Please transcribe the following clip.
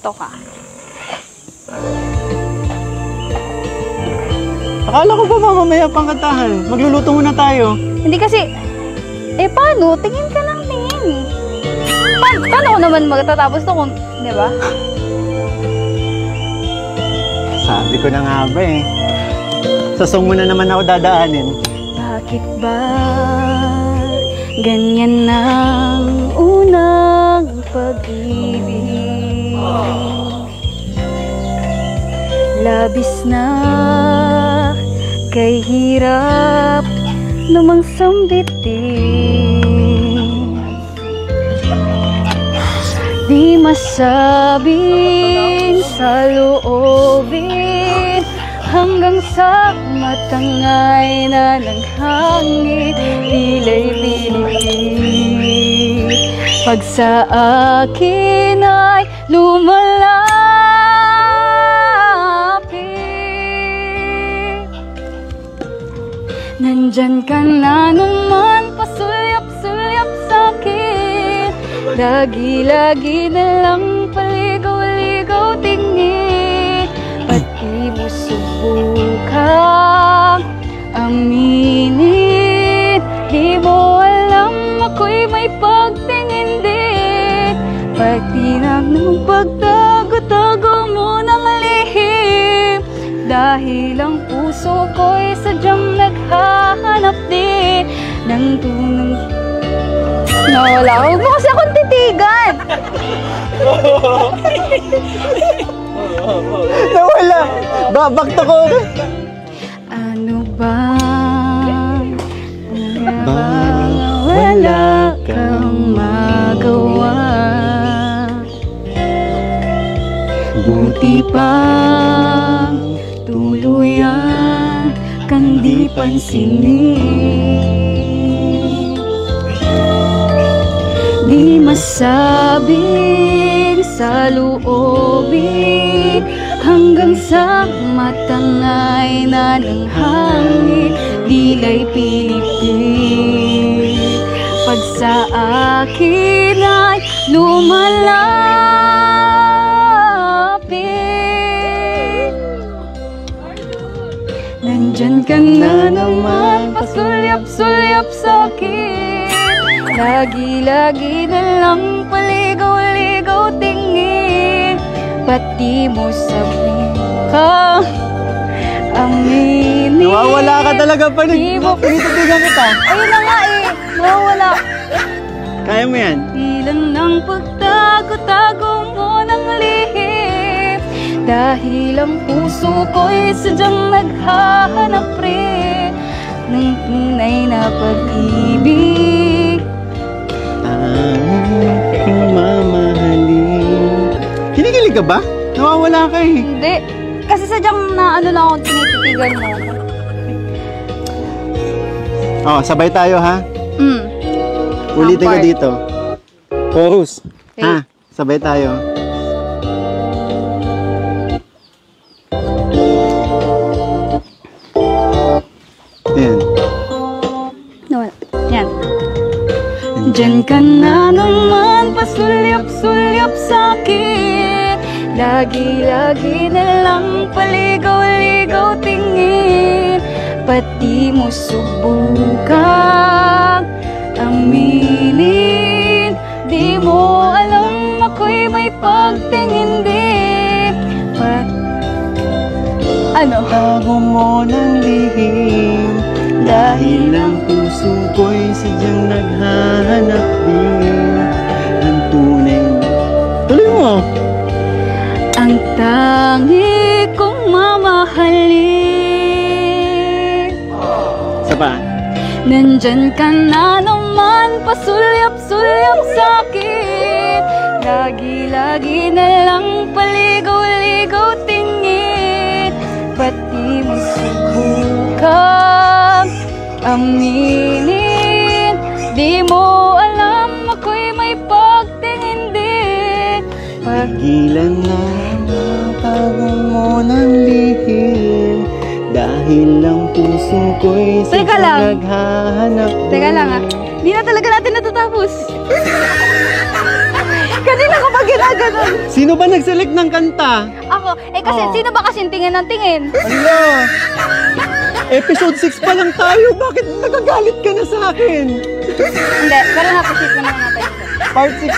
gusto ka. Akala ko ba mamamaya pang kantahan? Magluluto muna tayo. Hindi kasi, paano? Tingin ka lang, tingin. Paano ko naman magtatapos to kung, di ba? Sabi ko na nga ba eh. Sa song mo na naman ako dadaanin. Bakit ba ganyan ang unang pag-ibig? Labis na kay hirap namang sambitin. Di masabing sa loobin hanggang sa matangay na ng hangin, tila'y pinipilit. Pag sa akin ay lumalapit, nandyan ka na naman, pasulyap-sulyap sa'kin. Lagi-lagi na lang paligaw-ligaw tingin. Pati mo subukang aminin, di mo alam ako'y may pagtingin din. Pati lang ng pagtago-tago mo ng lihim, dahil ang puso ko'y sadyang naghahanap din ng tunang. Nawala, huwag mo kasi akong titigan. Nawala! Bakto ko! Ano ba? Wala kang magawa. Buti pa tuluyan kang di pansinin. Di masabing sa loobin hanggang sa matangay na ng hangin, dila'y pilipit. Pag sa akin ay lumalapit, nandyan ka na naman, pasulyap-sulyap sa'kin. Lagi-lagi na lang paligaw-ligaw tingin. Pati mo sabihang aminin. Nawawala ka talaga pa rin. Pinititigan kita. Ayun na nga eh. Nawawala. Kaya mo yan? Ilan ng pagtago-tago mo ng lihim, dahil ang puso ko'y sadyang naghahanap rin ng tunay na pag-ibig. Aking mamahalin. Kinikilig ka ba? Nawawala ka eh. Hindi. Kasi sadyang na ano lang ako tinititigan mo. Oh, sabay tayo ha? Ulitin ko dito. Chorus. Okay. Ha? Sabay tayo. Ayan. Yan. Diyan ka na naman, pasulyap-sulyap sa'kin. Lagi-lagi na lang paligaw-ligaw tingin. Pati mo subukang aminin, di mo alam ako'y may pagtingin din. Tago mo ng lihim, dahil ang puso ko'y sadyang naghahanap din ng tunay. Tuloy mo! Ang tangi kong mamahalin. Sapa? Nandyan ka na naman, pasulyap-sulyap sa'kin. Lagi-lagi na lang paligaw-ligaw tingin. Pati mo subukang aminin, di mo alam ako'y may pagtingin din. Pagilan na ang tago mo ng lihim, dahil ang puso ko'y sadyang naghahanap din. Teka lang ah, hindi na talaga natin natatapos. Kanina ko ba ginaganon? Sino ba nag-select ng kanta? Ako. Eh kasi, sino ba kasing tingin ng tingin? Ala! Episode 6 pa lang tayo. Bakit nagagalit ka na sa akin? Hindi, pero napasit mo naman natin. Part 6.